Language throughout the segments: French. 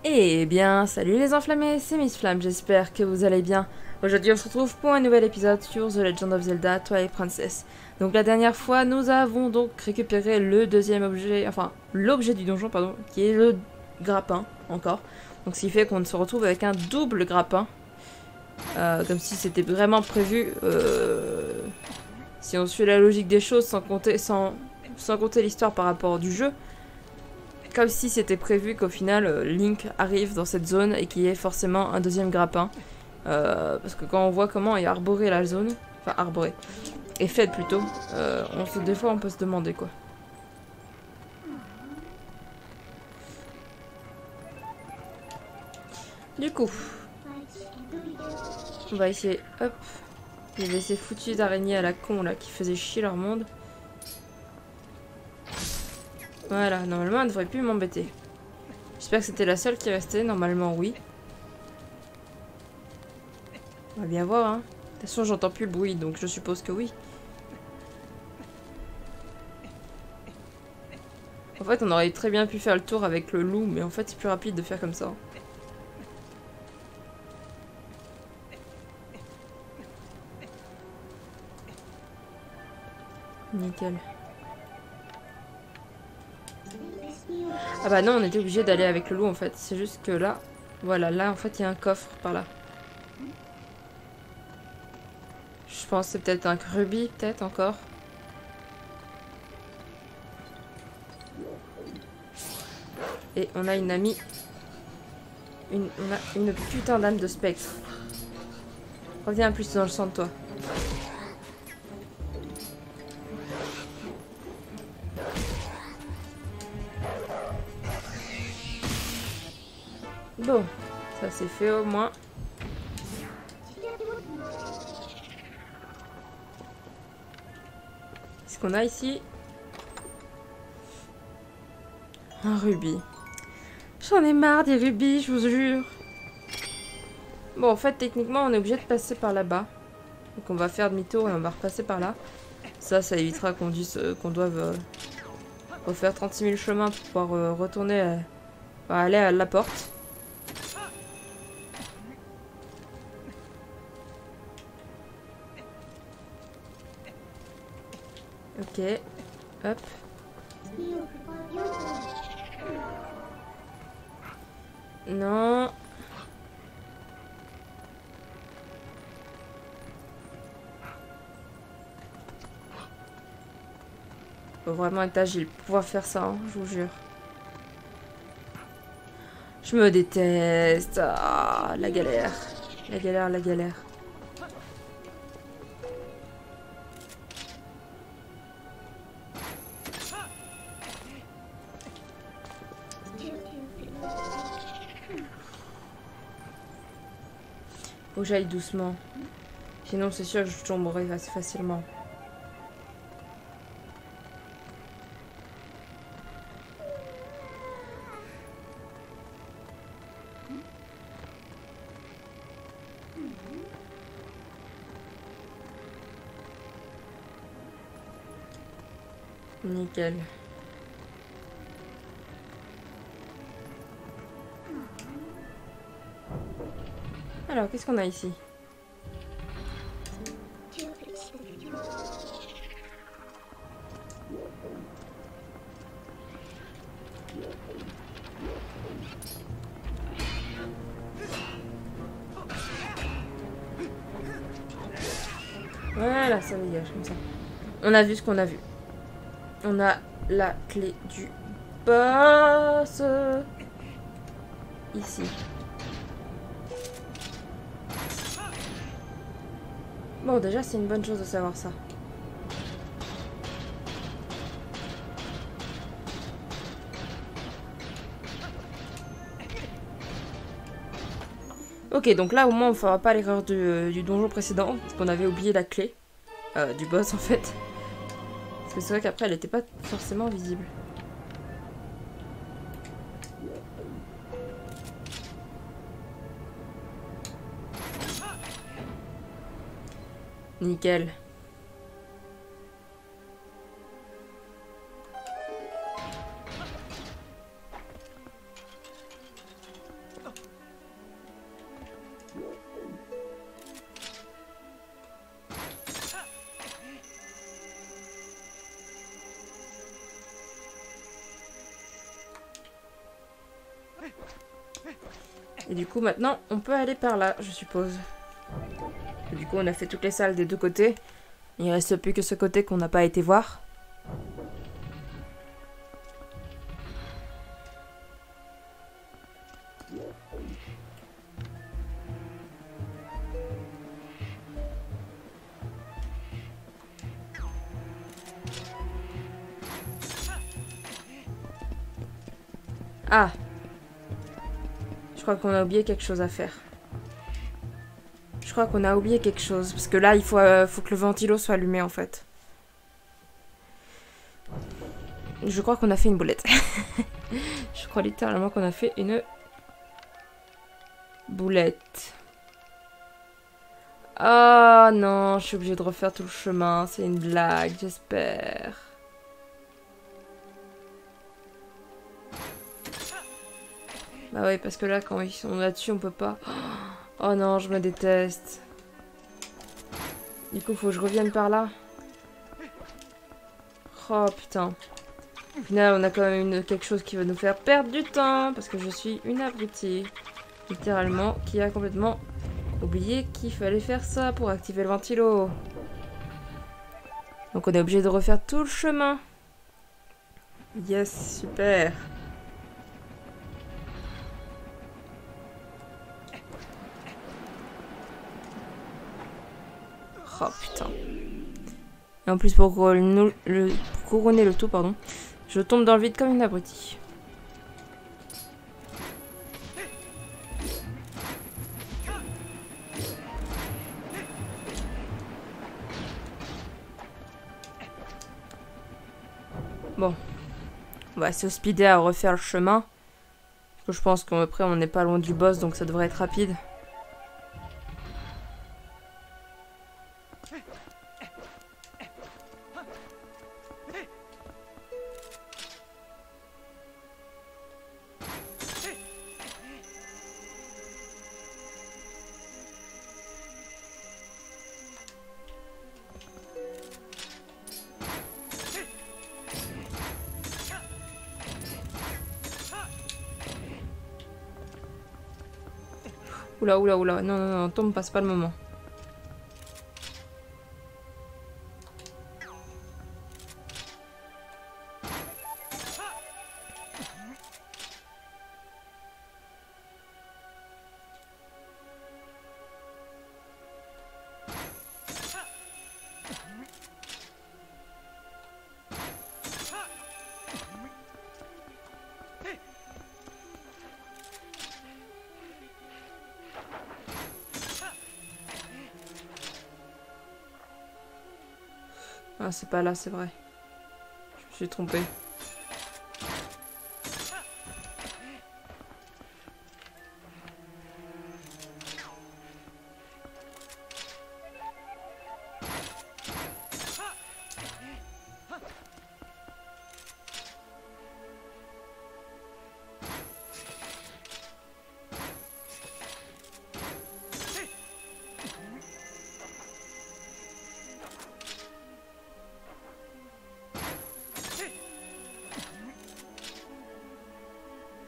Eh bien, salut les enflammés, c'est Miss Flamme, j'espère que vous allez bien. Aujourd'hui, on se retrouve pour un nouvel épisode sur The Legend of Zelda Twilight Princess. Donc la dernière fois, nous avons donc récupéré le deuxième objet, enfin l'objet du donjon, pardon, qui est le grappin, encore. Donc ce qui fait qu'on se retrouve avec un double grappin, comme si c'était vraiment prévu, si on suit la logique des choses, sans compter l'histoire par rapport du jeu. Comme si c'était prévu qu'au final Link arrive dans cette zone et qu'il y ait forcément un deuxième grappin. Parce que quand on voit comment est arborée la zone, enfin arborée, est faite plutôt, des fois on peut se demander quoi. Du coup, on va essayer, hop, de laisser foutues araignées à la con là qui faisaient chier leur monde. Voilà, normalement elle devrait plus m'embêter. J'espère que c'était la seule qui restait, normalement oui. On va bien voir hein. De toute façon j'entends plus le bruit donc je suppose que oui. En fait, on aurait très bien pu faire le tour avec le loup, mais en fait, c'est plus rapide de faire comme ça. Nickel. Ah bah non, on était obligé d'aller avec le loup en fait. C'est juste que là, voilà, là en fait, il y a un coffre par là. Je pense que c'est peut-être un rubis, peut-être encore. Et on a une amie. On a une putain d'âme de spectre. Reviens plus dans le sang de toi. Bon, ça c'est fait au moins. Qu'est-ce qu'on a ici? Un rubis. J'en ai marre des rubis, je vous jure. Bon, en fait, techniquement, on est obligé de passer par là-bas. Donc on va faire demi-tour et on va repasser par là. Ça évitera qu'on dise qu'on doive refaire 36 000 chemins pour pouvoir retourner, aller à la porte. Ok, hop. Non. Faut vraiment être agile pour pouvoir faire ça, hein, je vous jure. Je me déteste. Ah, la galère. La galère, la galère. Faut que j'aille doucement. Sinon, c'est sûr que je tomberai assez facilement. Nickel. Alors, qu'est-ce qu'on a ici? Voilà, ça dégage comme ça. On a vu ce qu'on a vu. On a la clé du boss. Ici. Bon, déjà, c'est une bonne chose de savoir ça. Ok, donc là, au moins, on ne fera pas l'erreur du donjon précédent, parce qu'on avait oublié la clé du boss, en fait. Parce que c'est vrai qu'après, elle n'était pas forcément visible. Nickel. Et du coup, maintenant, on peut aller par là, je suppose. Et du coup, on a fait toutes les salles des deux côtés. Il reste plus que ce côté qu'on n'a pas été voir. Ah! Je crois qu'on a oublié quelque chose à faire. Je crois qu'on a oublié quelque chose. Parce que là, il faut que le ventilo soit allumé, en fait. Je crois qu'on a fait une boulette. Je crois littéralement qu'on a fait une boulette. Oh non, je suis obligée de refaire tout le chemin. C'est une blague, j'espère. Bah oui, parce que là, quand ils sont là-dessus, on peut pas. Oh non, je me déteste. Du coup, faut que je revienne par là. Oh putain. Au final, on a quand même quelque chose qui va nous faire perdre du temps. Parce que je suis une abrutie. Littéralement, qui a complètement oublié qu'il fallait faire ça pour activer le ventilo. Donc on est obligé de refaire tout le chemin. Yes, super. Oh putain. Et en plus pour couronner le tout, pardon, je tombe dans le vide comme une abrutie. Bon. On va se speeder à refaire le chemin. Parce que je pense qu'après on n'est pas loin du boss, donc ça devrait être rapide. Oula, oula, oula. Non, non, non, tombe, passe pas le moment. Ah, c'est pas là, c'est vrai. Je me suis trompée.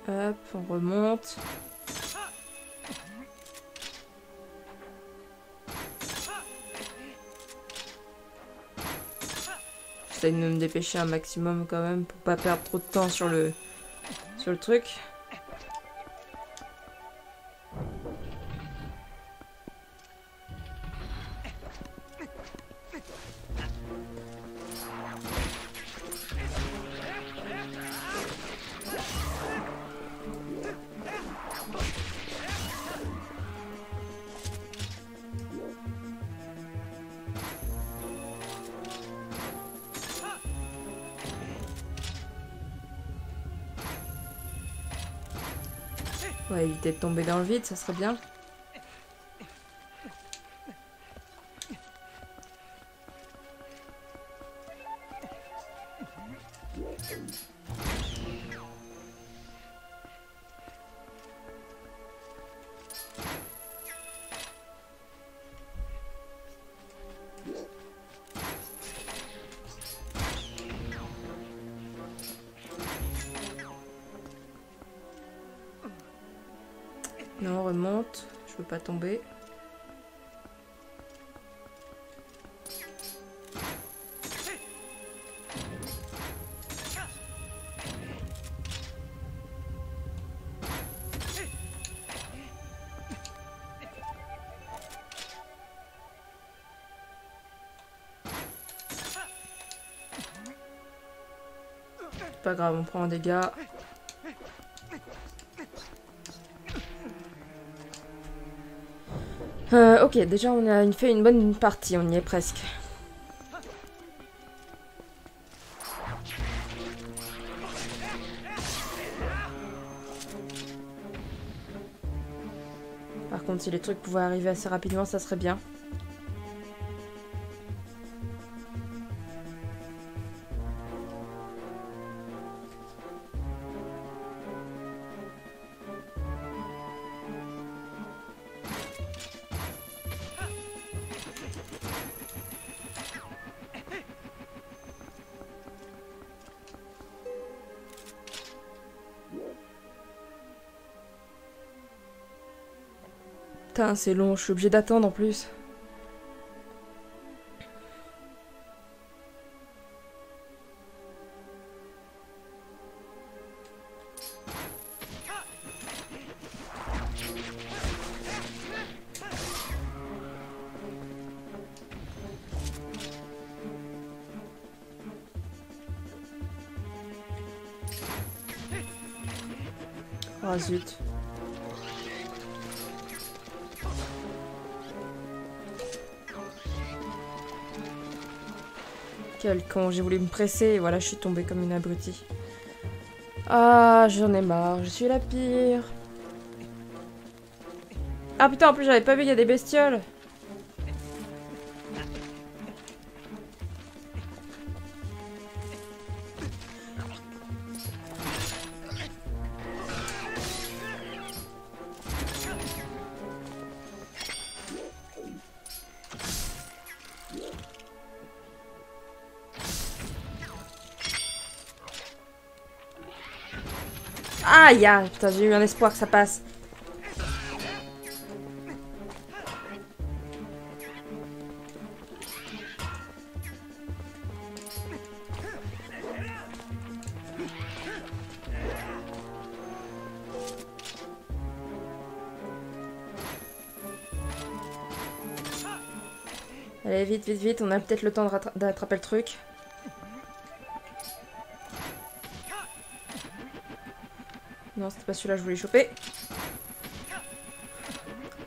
Hop, on remonte. J'essaie de me dépêcher un maximum quand même pour pas perdre trop de temps sur le truc. On va éviter de tomber dans le vide, ça serait bien. Non, remonte. Je veux pas tomber. Pas grave, on prend un dégât. Ok, déjà on a fait une bonne partie, on y est presque. Par contre, si les trucs pouvaient arriver assez rapidement, ça serait bien. Putain, c'est long, je suis obligée d'attendre en plus. Oh zut. Quel con, j'ai voulu me presser et voilà, je suis tombée comme une abrutie. Ah, j'en ai marre, je suis la pire. Ah putain, en plus j'avais pas vu, il y a des bestioles. Aïe, ah, putain, j'ai eu un espoir que ça passe. Allez, vite, vite, vite, on a peut-être le temps d'attraper le truc. Non, c'était pas celui-là que je voulais choper.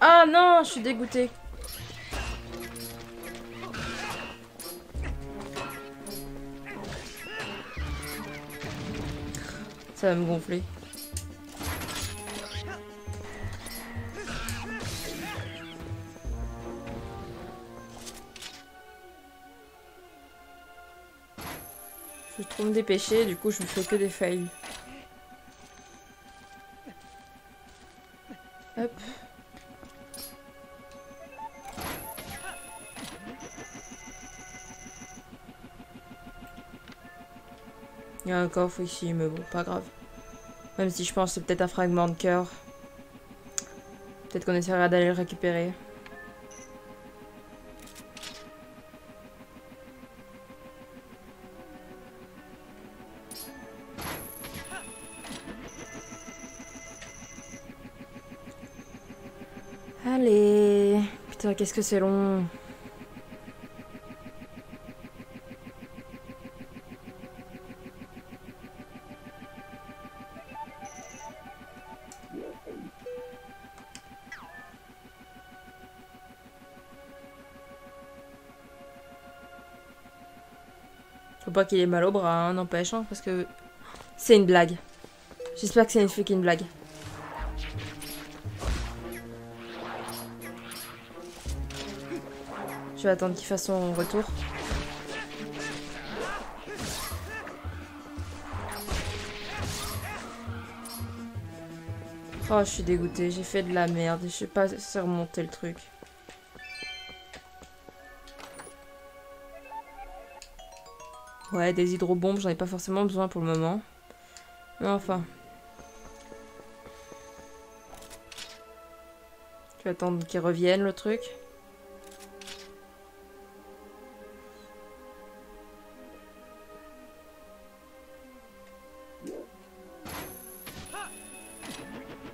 Ah non, je suis dégoûtée. Ça va me gonfler. Je vais trop me dépêcher, du coup je me fais que des fails. Hop. Il y a un coffre ici, mais bon, pas grave. Même si je pense que c'est peut-être un fragment de cœur. Peut-être qu'on essaiera d'aller le récupérer. Allez. Putain, qu'est-ce que c'est long. Faut pas qu'il ait mal au bras, hein, n'empêche, hein, parce que c'est une blague. J'espère que c'est une fucking blague. Je vais attendre qu'il fasse son retour. Oh, je suis dégoûtée, j'ai fait de la merde, je sais pas si remonter le truc. Ouais, des hydrobombes, j'en ai pas forcément besoin pour le moment. Mais enfin. Je vais attendre qu'il revienne le truc.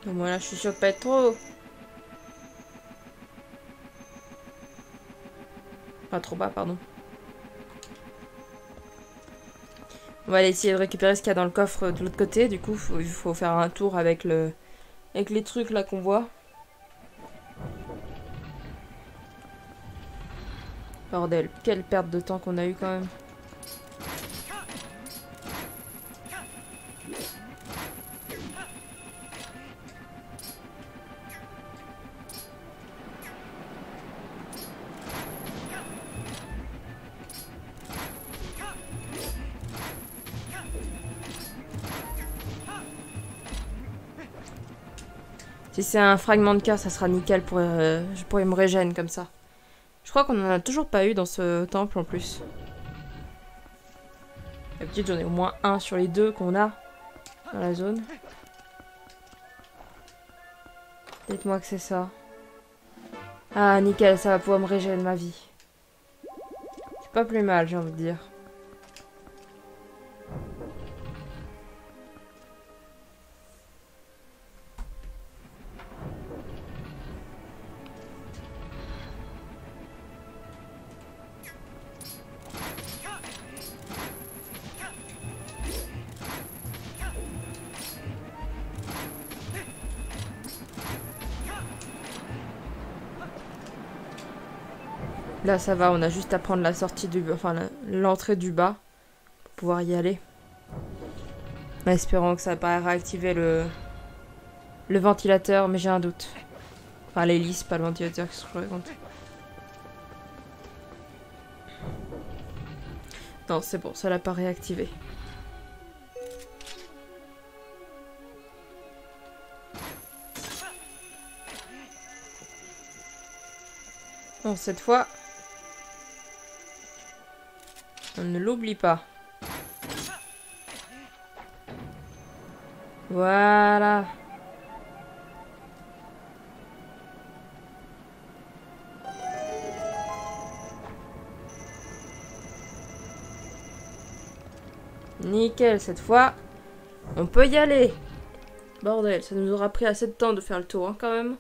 Donc voilà, je suis sûre de pas être trop haut. Pas trop bas, pardon. On va aller essayer de récupérer ce qu'il y a dans le coffre de l'autre côté. Du coup, il faut faire un tour avec les trucs là qu'on voit. Bordel, quelle perte de temps qu'on a eu quand même. Si c'est un fragment de cœur, ça sera nickel pour me régénérer comme ça. Je crois qu'on en a toujours pas eu dans ce temple en plus. D'habitude, j'en ai au moins un sur les deux qu'on a dans la zone. Dites-moi que c'est ça. Ah, nickel, ça va pouvoir me régénérer ma vie. C'est pas plus mal, j'ai envie de dire. Là, ça va, on a juste à prendre la sortie du... Enfin, l'entrée du bas. Pour pouvoir y aller. En espérant que ça va pas réactiver le ventilateur, mais j'ai un doute. Enfin, l'hélice, pas le ventilateur, qu'est-ce que je raconte. Non, c'est bon, ça l'a pas réactivé. Bon, cette fois... on ne l'oublie pas. Voilà. Nickel, cette fois, on peut y aller. Bordel, ça nous aura pris assez de temps de faire le tour, hein, quand même.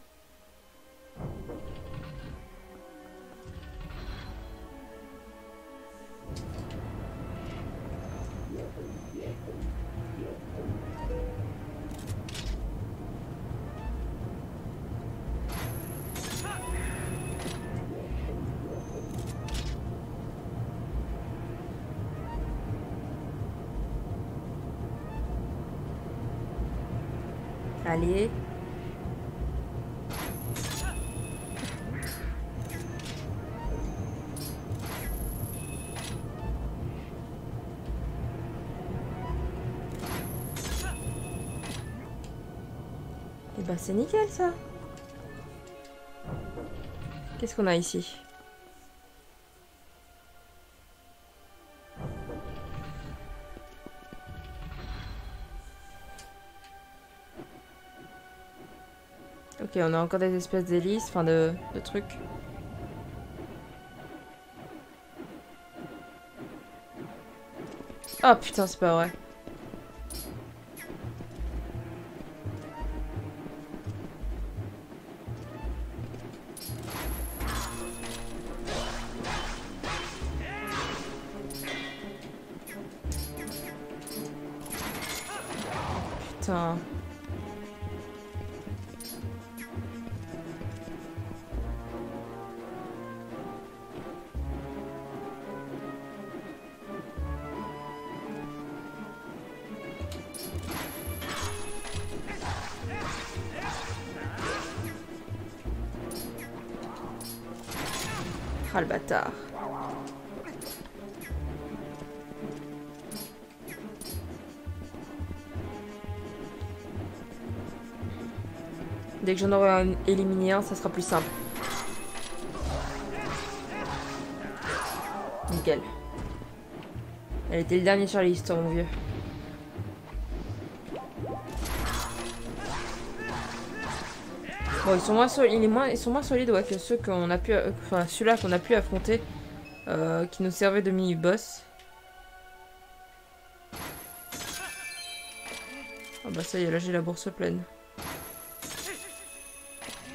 Allez. Et bah c'est nickel ça. Qu'est-ce qu'on a ici? Ok, on a encore des espèces d'hélices, enfin de trucs. Oh putain, c'est pas vrai. Putain. Ah le bâtard. Dès que j'en aurai éliminé un, ça sera plus simple. Nickel. Elle était le dernier sur la liste, mon vieux. Bon, ils sont moins solides, ils sont moins solides ouais, que ceux qu'on a pu, enfin celui-là qu'on a pu affronter, qui nous servait de mini-boss. Ah bah ça y est, là j'ai la bourse pleine.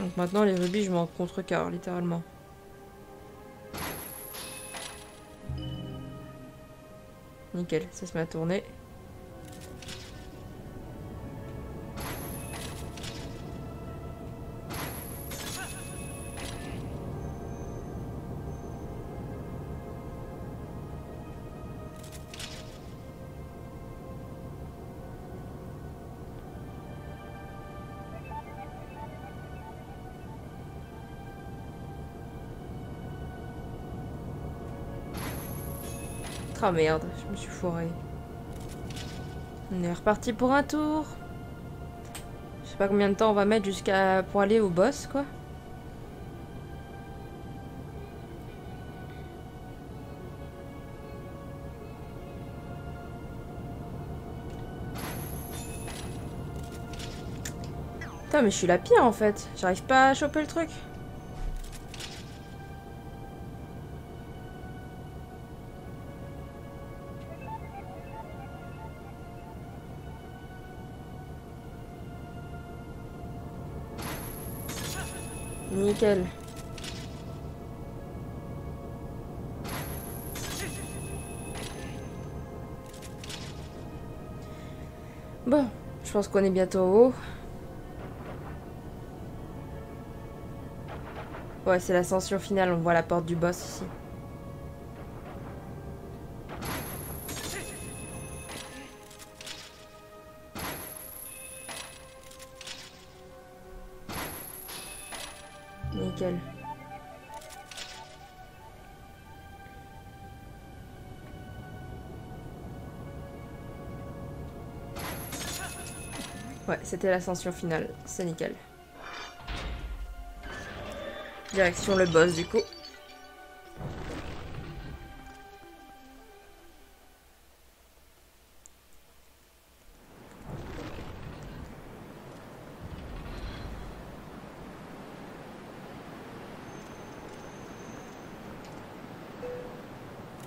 Donc maintenant les rubis je m'en contrecarre littéralement. Nickel, ça se met à tourner. Ah merde, je me suis foirée. On est reparti pour un tour. Je sais pas combien de temps on va mettre jusqu'à pour aller au boss quoi. Putain mais je suis la pire en fait. J'arrive pas à choper le truc. Nickel. Bon, je pense qu'on est bientôt au haut. Ouais, c'est l'ascension finale, on voit la porte du boss ici. Nickel. Ouais, c'était l'ascension finale, c'est nickel. Direction le boss du coup.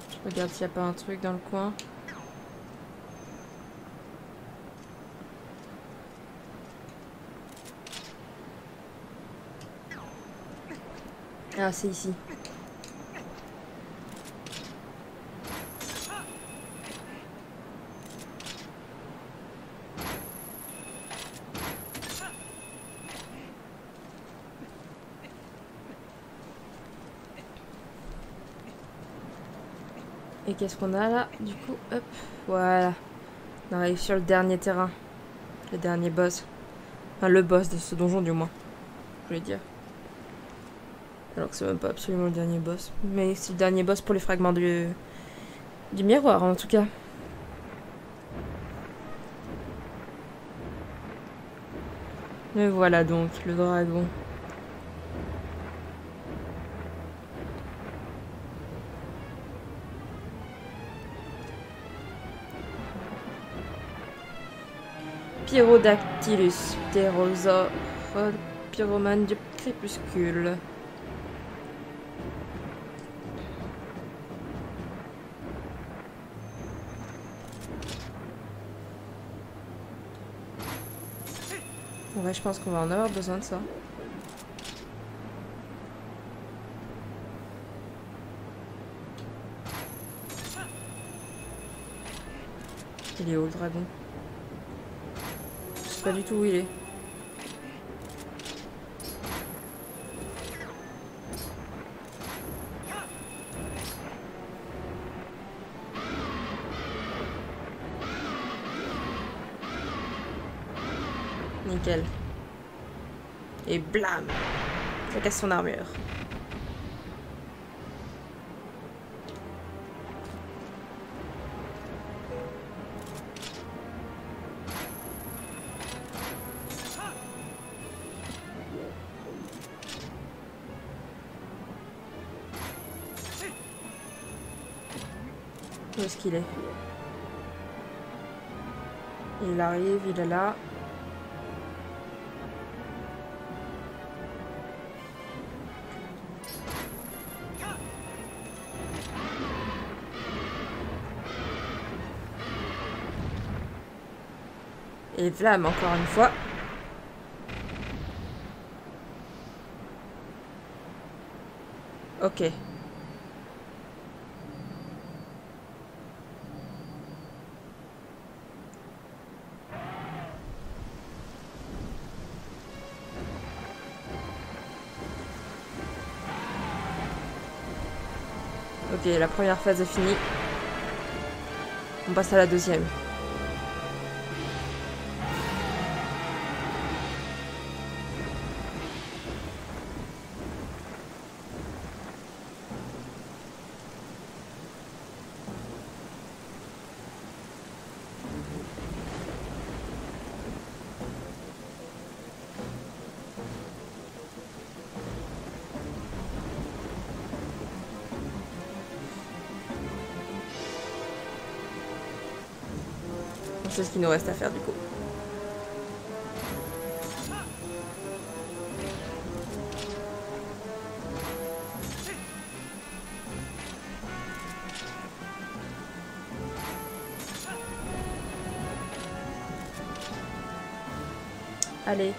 Je regarde s'il n'y a pas un truc dans le coin. Ah, c'est ici. Et qu'est-ce qu'on a là? Du coup, hop, voilà. On arrive sur le dernier terrain. Le dernier boss. Enfin, le boss de ce donjon du moins. Je voulais dire. Alors que c'est même pas absolument le dernier boss. Mais c'est le dernier boss pour les fragments du miroir en tout cas. Et voilà donc le dragon. Pyrodactylus, ptérosaure, pyromane du crépuscule. Ouais, je pense qu'on va en avoir besoin de ça. Il est où le dragon? Je sais pas du tout où il est. Nickel. Et blam! Ça casse son armure. Où est-ce qu'il est? Il arrive, il est là. Et flamme encore une fois. Ok. Ok, la première phase est finie. On passe à la deuxième. C'est ce qu'il nous reste à faire du coup. Allez.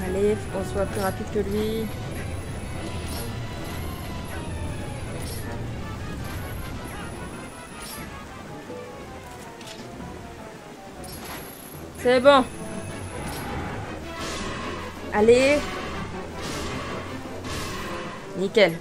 Allez, faut qu'on soit plus rapide que lui. C'est bon. Allez. Nickel.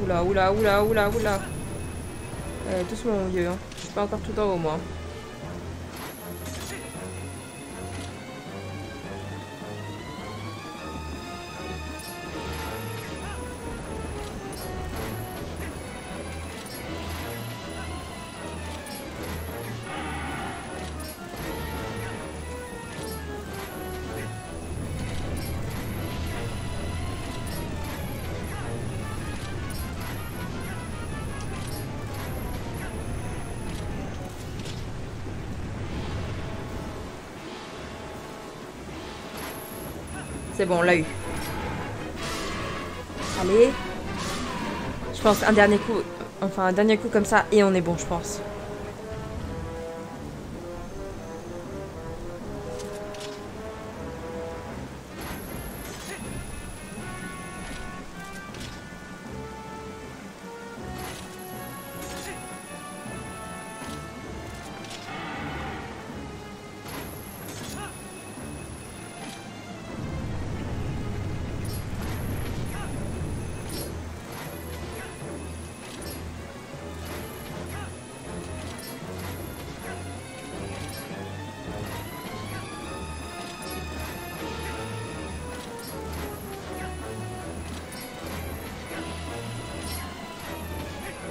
Oula, oula, oula, oula, oula. Doucement, mon vieux. Hein. Je suis pas encore tout en haut, moi. C'est bon, on l'a eu. Allez. Je pense un dernier coup. Enfin, un dernier coup comme ça et on est bon, je pense.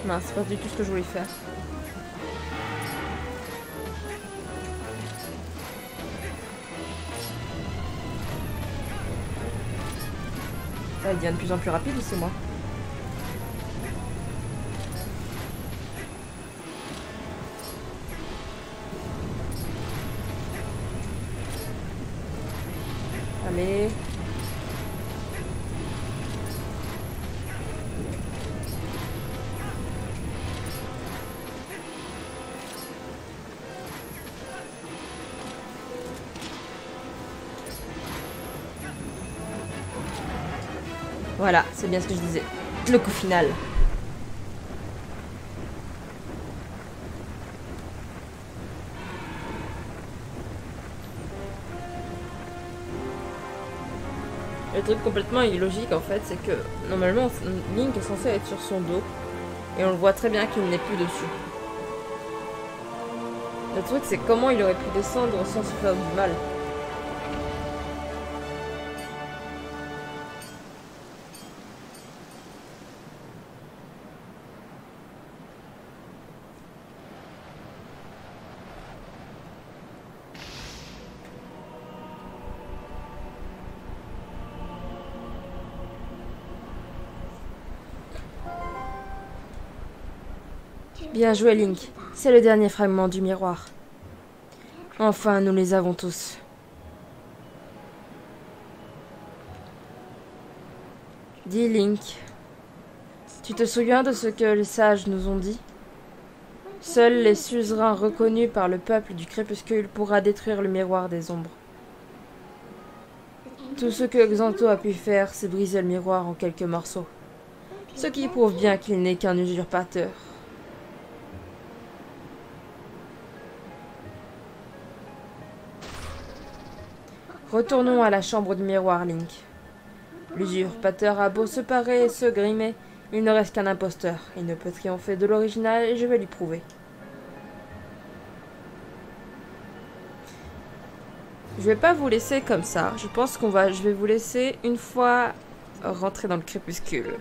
Non, c'est pas du tout ce que je voulais faire. Ça devient de plus en plus rapide ou c'est moi? Allez. Voilà, c'est bien ce que je disais. Le coup final. Le truc complètement illogique en fait, c'est que normalement Link est censé être sur son dos et on le voit très bien qu'il n'est plus dessus. Le truc c'est comment il aurait pu descendre sans se faire du mal. Bien joué Link, c'est le dernier fragment du miroir. Enfin, nous les avons tous. Dis Link, tu te souviens de ce que les sages nous ont dit? Seuls les suzerains reconnus par le peuple du crépuscule pourra détruire le miroir des ombres. Tout ce que Xanto a pu faire, c'est briser le miroir en quelques morceaux. Ce qui prouve bien qu'il n'est qu'un usurpateur. Retournons à la chambre du miroir, Link. L'usurpateur a beau se parer et se grimer, il ne reste qu'un imposteur. Il ne peut triompher de l'original et je vais lui prouver. Je vais pas vous laisser comme ça. Je pense je vais vous laisser une fois rentrer dans le crépuscule.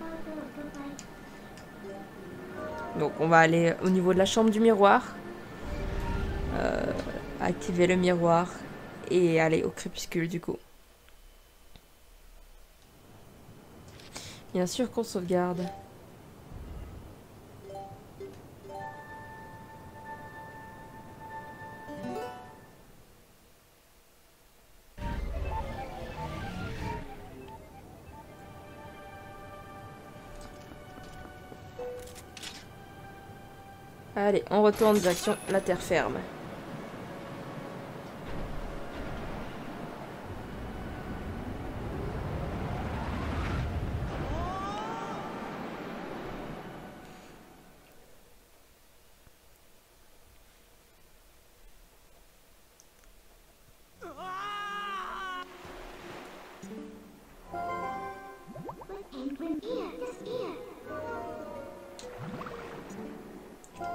Donc on va aller au niveau de la chambre du miroir. Activer le miroir et aller au crépuscule du coup. Bien sûr qu'on sauvegarde. Allez, on retourne direction la terre ferme.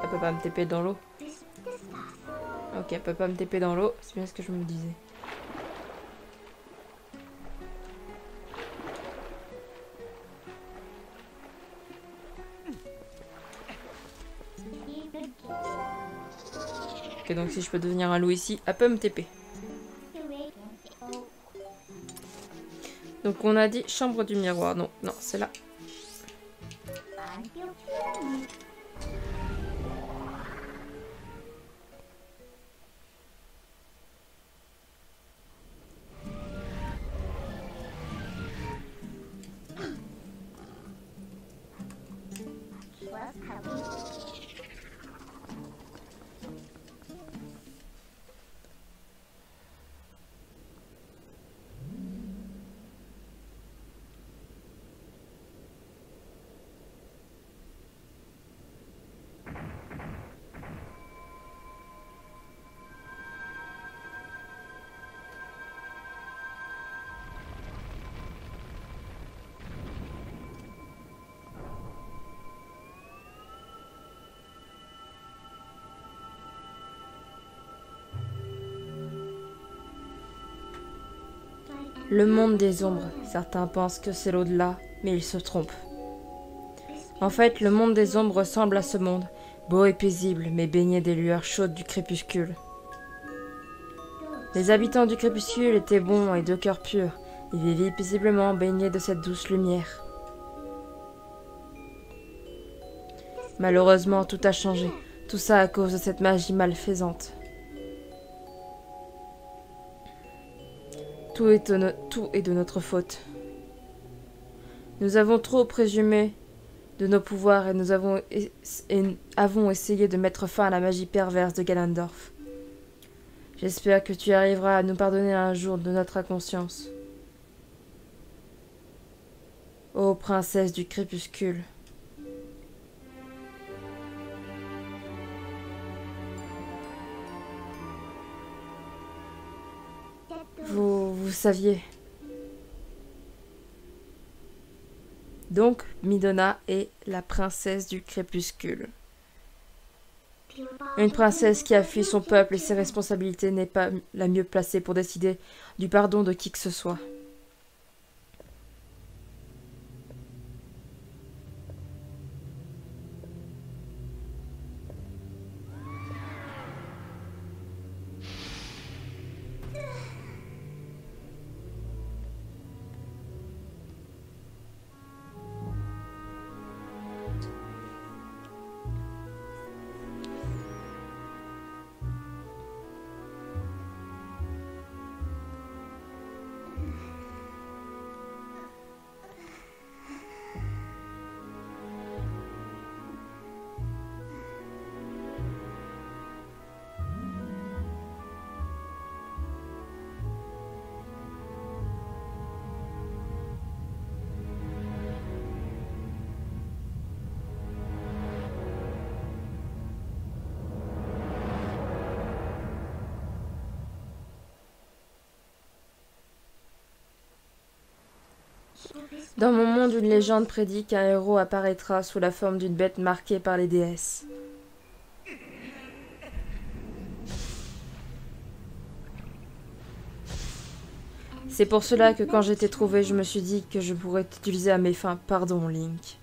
Elle peut pas me TP dans l'eau. Ok, elle peut pas me TP dans l'eau, c'est bien ce que je me disais. Ok, donc si je peux devenir un loup ici, elle peut me TP. Donc on a dit chambre du miroir. Non, non, c'est là. Le monde des ombres. Certains pensent que c'est l'au-delà, mais ils se trompent. En fait, le monde des ombres ressemble à ce monde, beau et paisible, mais baigné des lueurs chaudes du crépuscule. Les habitants du crépuscule étaient bons et de cœur pur. Ils vivaient paisiblement baignés de cette douce lumière. Malheureusement, tout a changé. Tout ça à cause de cette magie malfaisante. Tout est de notre faute. Nous avons trop présumé de nos pouvoirs et nous avons essayé de mettre fin à la magie perverse de Ganondorf. J'espère que tu arriveras à nous pardonner un jour de notre inconscience. Ô princesse du crépuscule. Vous saviez. Donc, Midona est la princesse du crépuscule. Une princesse qui a fui son peuple et ses responsabilités n'est pas la mieux placée pour décider du pardon de qui que ce soit. Dans mon monde, une légende prédit qu'un héros apparaîtra sous la forme d'une bête marquée par les déesses. C'est pour cela que quand j'ai été trouvé, je me suis dit que je pourrais t'utiliser à mes fins. Pardon, Link.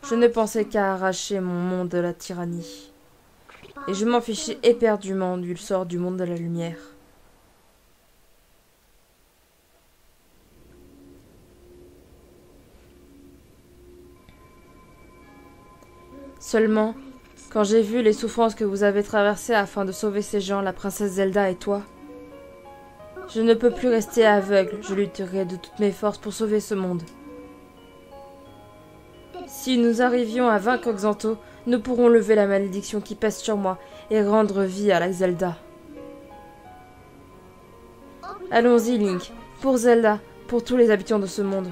Je ne pensais qu'à arracher mon monde de la tyrannie. Et je m'en fichais éperdument du sort du monde de la lumière. Seulement, quand j'ai vu les souffrances que vous avez traversées afin de sauver ces gens, la princesse Zelda et toi, je ne peux plus rester aveugle, je lutterai de toutes mes forces pour sauver ce monde. Si nous arrivions à vaincre Xanto, nous pourrons lever la malédiction qui pèse sur moi et rendre vie à la Zelda. Allons-y, Link, pour Zelda, pour tous les habitants de ce monde.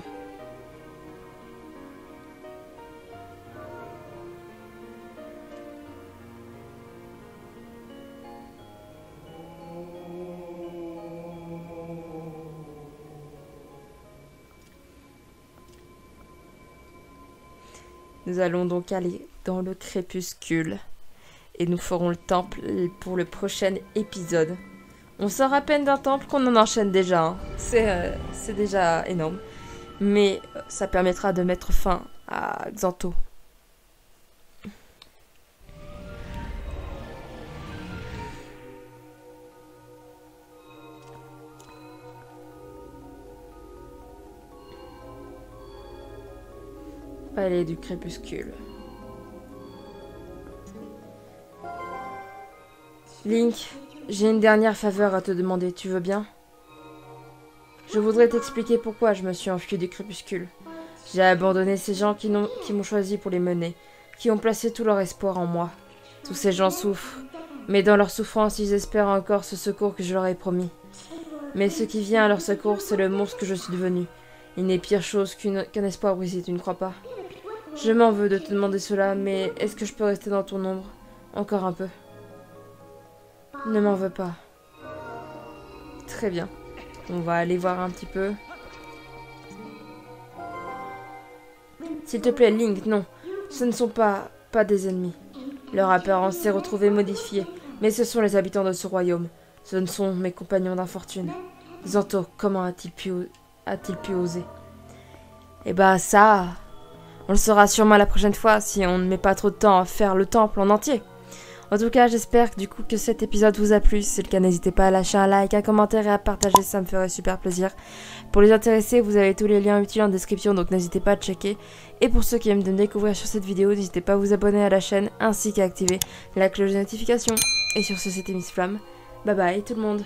Nous allons donc aller dans le crépuscule et nous ferons le temple pour le prochain épisode. On sort à peine d'un temple qu'on en enchaîne déjà. Hein. C'est déjà énorme. Mais ça permettra de mettre fin à Xanto. Palais du crépuscule. Link, j'ai une dernière faveur à te demander, tu veux bien? Je voudrais t'expliquer pourquoi je me suis enfui du crépuscule. J'ai abandonné ces gens qui m'ont choisi pour les mener, qui ont placé tout leur espoir en moi. Tous ces gens souffrent, mais dans leur souffrance, ils espèrent encore ce secours que je leur ai promis. Mais ce qui vient à leur secours, c'est le monstre que je suis devenu. Il n'est pire chose qu'un espoir brisé, tu ne crois pas? Je m'en veux de te demander cela, mais est-ce que je peux rester dans ton ombre? Encore un peu. Ne m'en veux pas. Très bien. On va aller voir un petit peu. S'il te plaît, Link, non. Ce ne sont pas des ennemis. Leur apparence s'est retrouvée modifiée, mais ce sont les habitants de ce royaume. Ce ne sont mes compagnons d'infortune. Xanto, comment a-t-il pu oser? Eh ben ça... On le saura sûrement la prochaine fois si on ne met pas trop de temps à faire le temple en entier. En tout cas, j'espère que cet épisode vous a plu. Si c'est le cas, n'hésitez pas à lâcher un like, un commentaire et à partager, ça me ferait super plaisir. Pour les intéressés, vous avez tous les liens utiles en description, donc n'hésitez pas à checker. Et pour ceux qui aiment me découvrir sur cette vidéo, n'hésitez pas à vous abonner à la chaîne ainsi qu'à activer la cloche de notification. Et sur ce, c'était Miss Flamme. Bye bye tout le monde.